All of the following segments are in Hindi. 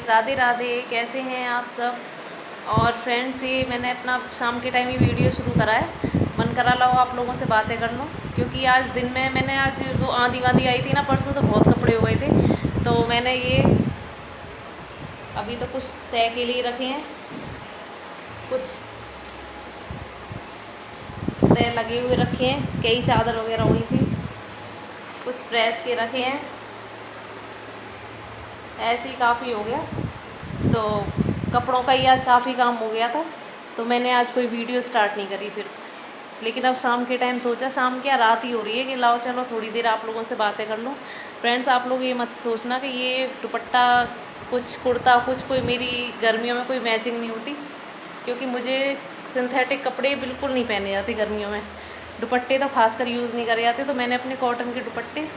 राधे राधे। कैसे हैं आप सब। और फ्रेंड्स, ये मैंने अपना शाम के टाइम ही वीडियो शुरू करा है। मन करा लो आप लोगों से बातें कर लूँ, क्योंकि आज दिन में मैंने आज वो आंधी वांधी आई थी ना परसों, तो बहुत कपड़े हो गए थे। तो मैंने ये अभी तो कुछ तय के लिए रखे हैं, कुछ तय लगे हुए रखे हैं, कई चादर वगैरह हुई थी, कुछ प्रेस के रखे हैं, ऐसे ही काफ़ी हो गया। तो कपड़ों का ही आज काफ़ी काम हो गया था, तो मैंने आज कोई वीडियो स्टार्ट नहीं करी फिर। लेकिन अब शाम के टाइम सोचा, शाम क्या रात ही हो रही है, कि लाओ चलो थोड़ी देर आप लोगों से बातें कर लूँ। फ्रेंड्स, आप लोग ये मत सोचना कि ये दुपट्टा कुछ कुर्ता कुछ कोई मेरी गर्मियों में कोई मैचिंग नहीं होती, क्योंकि मुझे सिंथेटिक कपड़े बिल्कुल नहीं पहने जाते गर्मियों में। दुपट्टे तो खासकर यूज़ नहीं करे जाते, तो मैंने अपने कॉटन के दुपट्टे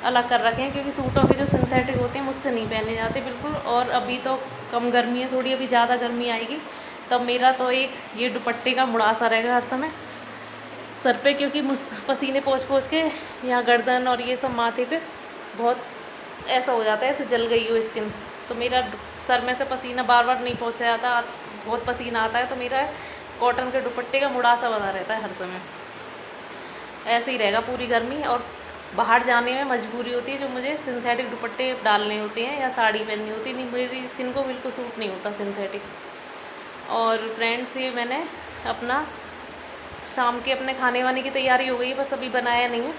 अलग कर रखे हैं, क्योंकि सूटों के जो सिंथेटिक होते हैं मुझसे नहीं पहने जाते बिल्कुल। और अभी तो कम गर्मी है थोड़ी, अभी ज़्यादा गर्मी आएगी तब मेरा तो एक ये दुपट्टे का मुड़ासा रहेगा हर समय सर पे, क्योंकि पसीने पोंछ के यहाँ गर्दन और ये सब माथे पे बहुत ऐसा हो जाता है, ऐसे जल गई हो स्किन। तो मेरा सर में से पसीना बार बार नहीं पहुँचा जाता, बहुत पसीना आता है, तो मेरा कॉटन के दुपट्टे का मुड़ासा बना रहता है हर समय। ऐसे ही रहेगा पूरी गर्मी। और बाहर जाने में मजबूरी होती है, जो मुझे सिंथेटिक दुपट्टे डालने होते हैं या साड़ी पहननी होती है, नहीं मेरी स्किन को बिल्कुल सूट नहीं होता सिंथेटिक। और फ्रेंड्स, ये मैंने अपना शाम के अपने खाने वाने की तैयारी हो गई है, बस अभी बनाया नहीं है,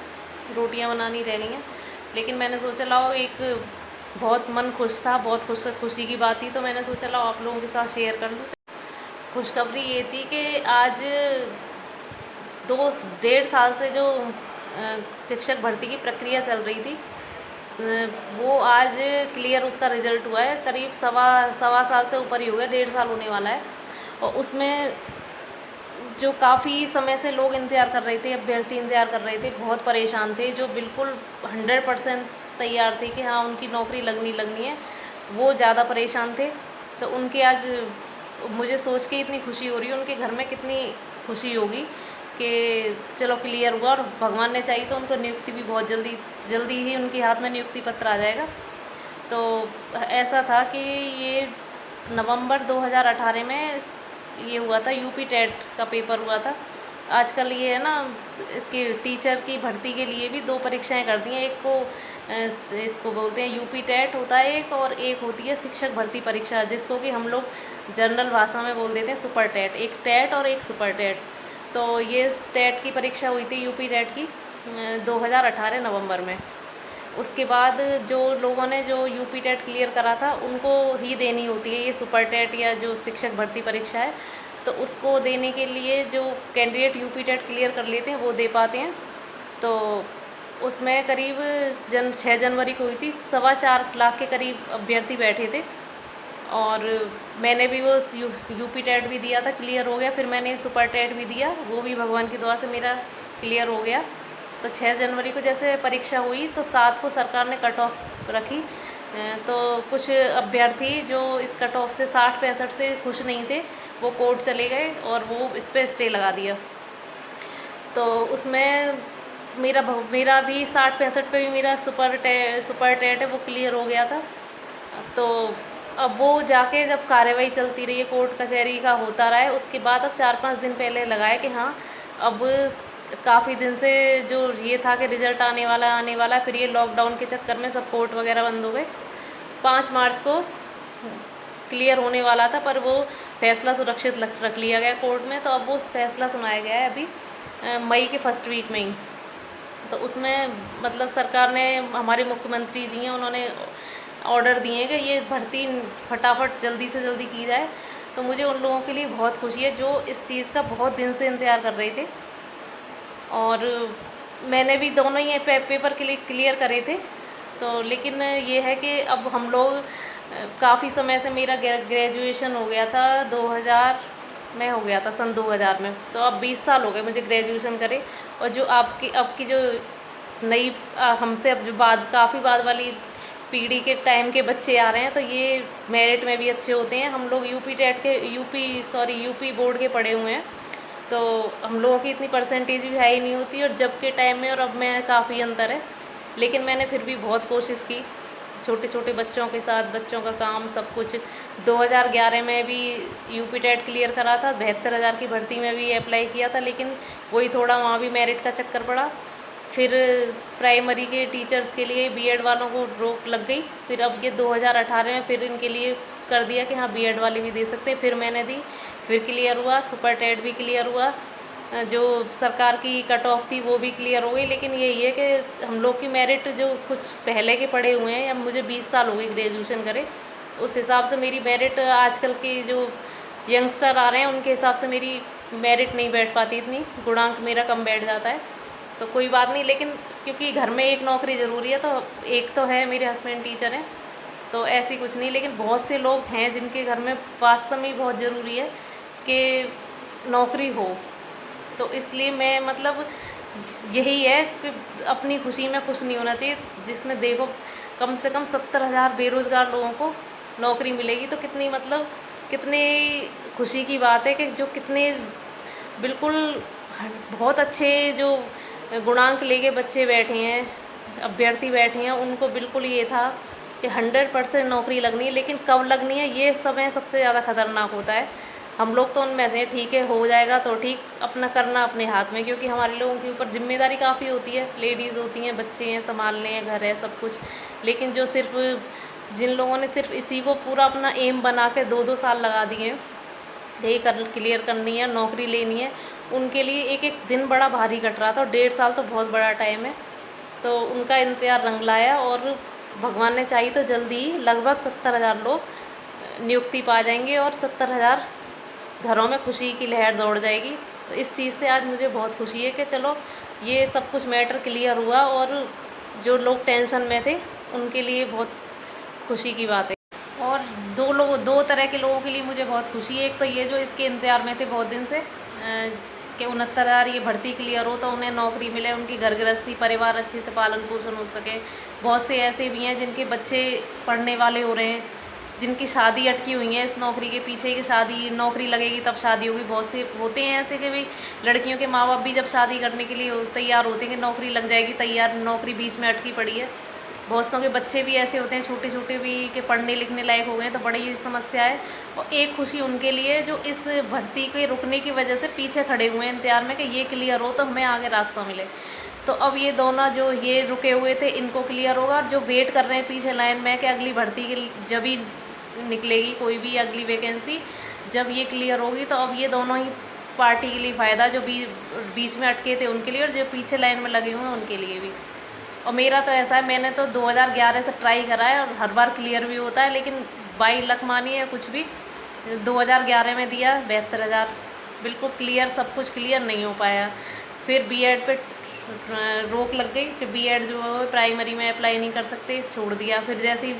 रोटियां बनानी रह गई हैं। लेकिन मैंने सोचा लाओ, एक बहुत मन खुश था, बहुत खुशी की बात थी, तो मैंने सोचा लाओ आप लोगों के साथ शेयर कर लूँ। खुशखबरी ये थी कि आज 2-1.5 साल से जो शिक्षक भर्ती की प्रक्रिया चल रही थी, वो आज क्लियर उसका रिजल्ट हुआ है। करीब सवा साल से ऊपर ही हो गया, 1.5 साल होने वाला है। और उसमें जो काफ़ी समय से लोग इंतज़ार कर रहे थे, अभ्यर्थी इंतज़ार कर रहे थे, बहुत परेशान थे, जो बिल्कुल 100% तैयार थे कि हाँ उनकी नौकरी लगनी है, वो ज़्यादा परेशान थे। तो उनके आज मुझे सोच के इतनी खुशी हो रही है, उनके घर में कितनी खुशी होगी कि चलो क्लियर हुआ। और भगवान ने चाहिए तो उनको नियुक्ति भी बहुत जल्दी ही उनके हाथ में नियुक्ति पत्र आ जाएगा। तो ऐसा था कि ये नवंबर 2018 में ये हुआ था, यूपी टेट का पेपर हुआ था। आजकल ये है ना, इसकी टीचर की भर्ती के लिए भी 2 परीक्षाएं कर दी हैं। एक को इसको बोलते हैं यूपी टेट होता है एक, और एक होती है शिक्षक भर्ती परीक्षा, जिसको कि हम लोग जनरल भाषा में बोल देते हैं सुपर टेट। एक टेट और एक सुपर टेट। तो ये टेट की परीक्षा हुई थी, यूपी टेट की 2018 नवंबर में। उसके बाद जो लोगों ने जो यूपी टेट क्लियर करा था, उनको ही देनी होती है ये सुपर टेट या जो शिक्षक भर्ती परीक्षा है। तो उसको देने के लिए जो कैंडिडेट यूपी टेट क्लियर कर लेते हैं वो दे पाते हैं। तो उसमें करीब 6 जनवरी को हुई थी, 4.25 लाख के करीब अभ्यर्थी बैठे थे। और मैंने भी वो यूपी टेट भी दिया था, क्लियर हो गया। फिर मैंने सुपर टेट भी दिया, वो भी भगवान की दुआ से मेरा क्लियर हो गया। तो 6 जनवरी को जैसे परीक्षा हुई, तो 7 को सरकार ने कट ऑफ रखी। तो कुछ अभ्यर्थी जो इस कट ऑफ से 60-65 से खुश नहीं थे, वो कोर्ट चले गए और वो इस पर स्टे लगा दिया। तो उसमें मेरा भी 60-65 पे भी मेरा सुपर टेट है वो क्लियर हो गया था। तो अब वो जाके जब कार्यवाही चलती रही है, कोर्ट कचहरी का होता रहा है, उसके बाद अब 4-5 दिन पहले लगाए कि हाँ अब काफ़ी दिन से जो ये था कि रिज़ल्ट आने वाला, फिर ये लॉकडाउन के चक्कर में सब कोर्ट वगैरह बंद हो गए। 5 मार्च को क्लियर होने वाला था, पर वो फैसला सुरक्षित रख लिया गया कोर्ट में। तो अब वो फैसला सुनाया गया है अभी मई के फर्स्ट वीक में ही। तो उसमें मतलब सरकार ने, हमारे मुख्यमंत्री जी हैं, उन्होंने ऑर्डर दिए हैं कि ये भर्ती फटाफट जल्दी से जल्दी की जाए। तो मुझे उन लोगों के लिए बहुत खुशी है जो इस चीज़ का बहुत दिन से इंतज़ार कर रहे थे। और मैंने भी दोनों ही पेपर क्लियर करे थे। तो लेकिन ये है कि अब हम लोग काफ़ी समय से, मेरा ग्रेजुएशन हो गया था 2000 में, हो गया था सन 2000 में। तो अब 20 साल हो गए मुझे ग्रेजुएशन करे। और जो अब की जो नई हमसे अब जो काफ़ी बाद वाली पीढ़ी के टाइम के बच्चे आ रहे हैं, तो ये मेरिट में भी अच्छे होते हैं। हम लोग यूपी बोर्ड के पढ़े हुए हैं, तो हम लोगों की इतनी परसेंटेज भी हाई नहीं होती, और जब के टाइम में और अब में काफ़ी अंतर है। लेकिन मैंने फिर भी बहुत कोशिश की छोटे छोटे बच्चों के साथ बच्चों का काम सब कुछ। 2011 में भी यूपी टेट क्लियर करा था, 72,000 की भर्ती में भी अप्लाई किया था, लेकिन वही थोड़ा वहाँ भी मेरिट का चक्कर पड़ा। फिर प्राइमरी के टीचर्स के लिए बीएड वालों को रोक लग गई। फिर अब ये 2018 में फिर इनके लिए कर दिया कि हाँ बीएड वाले भी दे सकते हैं। फिर मैंने दी, फिर क्लियर हुआ, सुपर टेट भी क्लियर हुआ, जो सरकार की कट ऑफ थी वो भी क्लियर हो गई। लेकिन यही है कि हम लोग की मेरिट जो कुछ पहले के पढ़े हुए हैं, या मुझे 20 साल हो गई ग्रेजुएशन करे, उस हिसाब से मेरी मेरिट आजकल के जो यंगस्टर आ रहे हैं उनके हिसाब से मेरी मेरिट नहीं बैठ पाती, इतनी गुणांक मेरा कम बैठ जाता है। तो कोई बात नहीं, लेकिन क्योंकि घर में एक नौकरी ज़रूरी है, तो एक तो है मेरे हस्बैंड टीचर हैं, तो ऐसी कुछ नहीं। लेकिन बहुत से लोग हैं जिनके घर में वास्तव में बहुत ज़रूरी है कि नौकरी हो। तो इसलिए मैं मतलब यही है कि अपनी खुशी में खुश नहीं होना चाहिए। जिसमें देखो कम से कम 70,000 बेरोज़गार लोगों को नौकरी मिलेगी, तो कितनी मतलब कितनी खुशी की बात है कि जो कितने बिल्कुल बहुत अच्छे जो गुणांक लेके बच्चे बैठे हैं, अभ्यर्थी बैठे हैं, उनको बिल्कुल ये था कि 100% नौकरी लगनी है। लेकिन कब लगनी है ये समय सबसे ज़्यादा खतरनाक होता है। हम लोग तो उनमें से ठीक है, हो जाएगा तो ठीक, अपना करना अपने हाथ में, क्योंकि हमारे लोगों के ऊपर जिम्मेदारी काफ़ी होती है, लेडीज़ होती हैं, बच्चे हैं संभालने हैं, घर है, सब कुछ। लेकिन जो सिर्फ जिन लोगों ने सिर्फ इसी को पूरा अपना एम बना के 2-2 साल लगा दिए हैं, यही कर क्लियर करनी है, नौकरी लेनी है, उनके लिए एक एक दिन बड़ा भारी कट रहा था। और 1.5 साल तो बहुत बड़ा टाइम है, तो उनका इंतजार रंग लाया। और भगवान ने चाहिए तो जल्दी ही लगभग 70,000 लोग नियुक्ति पा जाएंगे और 70,000 घरों में खुशी की लहर दौड़ जाएगी। तो इस चीज़ से आज मुझे बहुत खुशी है कि चलो ये सब कुछ मैटर क्लियर हुआ, और जो लोग टेंशन में थे उनके लिए बहुत खुशी की बात है। और दो तरह के लोगों के लिए मुझे बहुत खुशी है। एक तो ये जो इसके इंतज़ार में थे बहुत दिन से कि 69,000 ये भर्ती क्लियर हो तो उन्हें नौकरी मिले, उनकी घर गृहस्थी परिवार अच्छे से पालन पोषण हो सके। बहुत से ऐसे भी हैं जिनके बच्चे पढ़ने वाले हो रहे हैं, जिनकी शादी अटकी हुई है इस नौकरी के पीछे कि शादी नौकरी लगेगी तब शादी होगी। बहुत से होते हैं ऐसे कि भाई लड़कियों के माँ बाप भी जब शादी करने के लिए तैयार होते हैं कि नौकरी लग जाएगी, तैयार नौकरी बीच में अटकी पड़ी है। बहुत सौ के बच्चे भी ऐसे होते हैं छोटे छोटे भी कि पढ़ने लिखने लायक हो गए, तो बड़ी समस्या है। और एक खुशी उनके लिए जो इस भर्ती के रुकने की वजह से पीछे खड़े हुए हैं इंतजार में कि ये क्लियर हो तो हमें आगे रास्ता मिले। तो अब ये दोनों जो ये रुके हुए थे इनको क्लियर होगा, और जो वेट कर रहे हैं पीछे लाइन में कि अगली भर्ती की जब ही निकलेगी कोई भी अगली वैकेंसी, जब ये क्लियर होगी तो अब ये दोनों ही पार्टी के लिए फ़ायदा, जो बीच में अटके थे उनके लिए और जो पीछे लाइन में लगे हुए हैं उनके लिए भी। और मेरा तो ऐसा है, मैंने तो 2011 से ट्राई करा है और हर बार क्लियर भी होता है, लेकिन बाई लक मानिए कुछ भी, 2011 में दिया 72,000 बिल्कुल क्लियर, सब कुछ क्लियर नहीं हो पाया। फिर बीएड पे रोक लग गई कि बीएड जो है प्राइमरी में अप्लाई नहीं कर सकते, छोड़ दिया। फिर जैसी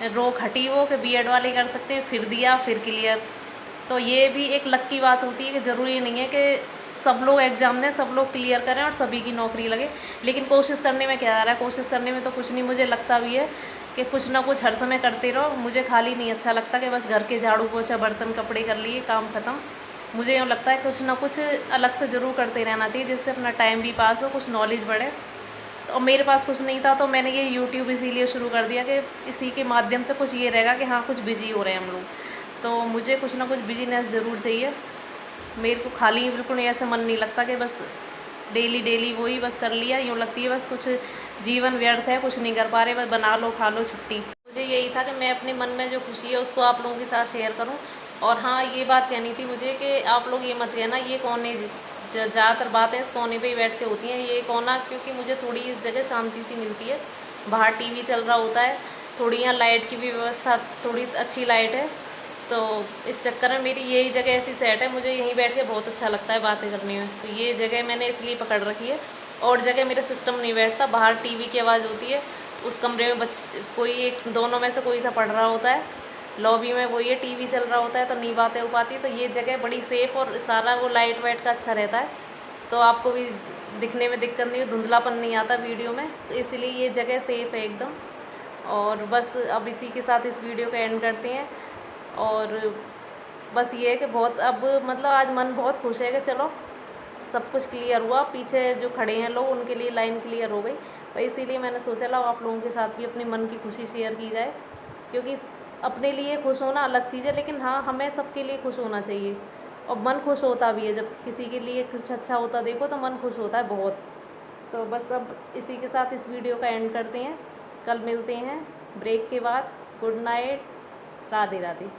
रोक हटी वो कि बीएड वाले कर सकते हैं, फिर दिया, फिर क्लियर। तो ये भी एक लक की बात होती है कि ज़रूरी नहीं है कि सब लोग एग्ज़ाम दें, सब लोग क्लियर करें और सभी की नौकरी लगे। लेकिन कोशिश करने में क्या आ रहा है, कोशिश करने में तो कुछ नहीं, मुझे लगता भी है कि कुछ ना कुछ हर समय करते रहो। मुझे खाली नहीं अच्छा लगता कि बस घर के झाड़ू पोछा बर्तन कपड़े कर लिए काम ख़त्म। मुझे यूँ लगता है कुछ ना कुछ अलग से ज़रूर करते रहना चाहिए, जिससे अपना टाइम भी पास हो, कुछ नॉलेज बढ़े। तो मेरे पास कुछ नहीं था तो मैंने ये यूट्यूब इसीलिए शुरू कर दिया कि इसी के माध्यम से कुछ ये रहेगा कि हाँ कुछ बिजी हो रहे हैं हम लोग। तो मुझे कुछ ना कुछ बिजीनेस ज़रूर चाहिए। मेरे को खाली बिल्कुल ऐसे मन नहीं लगता कि बस डेली डेली वही बस कर लिया, यूँ लगती है बस कुछ जीवन व्यर्थ है, कुछ नहीं कर पा रहे, बस बना लो खा लो छुट्टी। मुझे यही था कि मैं अपने मन में जो खुशी है उसको आप लोगों के साथ शेयर करूं। और हाँ ये बात कहनी थी मुझे कि आप लोग ये मत कहना ये कोने, ज़्यादातर बातें इस कोने पे ही बैठ के होती हैं ये कोना, क्योंकि मुझे थोड़ी इस जगह शांति सी मिलती है। बाहर टीवी चल रहा होता है, थोड़ी यहाँ लाइट की भी व्यवस्था, थोड़ी अच्छी लाइट है, तो इस चक्कर में मेरी यही जगह ऐसी सेट है, मुझे यहीं बैठ के बहुत अच्छा लगता है बातें करने में। तो ये जगह मैंने इसलिए पकड़ रखी है, और जगह मेरा सिस्टम नहीं बैठता। बाहर टीवी की आवाज़ होती है, उस कमरे में बच्चे कोई एक दोनों में से कोई सा पढ़ रहा होता है, लॉबी में वो ये टीवी चल रहा होता है, तो नहीं बातें हो पाती। तो ये जगह बड़ी सेफ़ और सारा वो लाइट वाइट का अच्छा रहता है, तो आपको भी दिखने में दिक्कत नहीं, धुंधलापन नहीं आता वीडियो में, तो इसलिए ये जगह सेफ़ है एकदम। और बस अब इसी के साथ इस वीडियो को एंड करते हैं। और बस ये है कि बहुत अब मतलब आज मन बहुत खुश है कि चलो सब कुछ क्लियर हुआ, पीछे जो खड़े हैं लोग उनके लिए लाइन क्लियर हो गई। तो इसीलिए मैंने सोचा लाओ आप लोगों के साथ भी अपनी मन की खुशी शेयर की जाए, क्योंकि अपने लिए खुश होना अलग चीज़ है, लेकिन हाँ हमें सबके लिए खुश होना चाहिए। और मन खुश होता भी है, जब किसी के लिए कुछ अच्छा होता देखो तो मन खुश होता है बहुत। तो बस अब इसी के साथ इस वीडियो का एंड करते हैं, कल मिलते हैं ब्रेक के बाद। Good night, Radhe Radhe.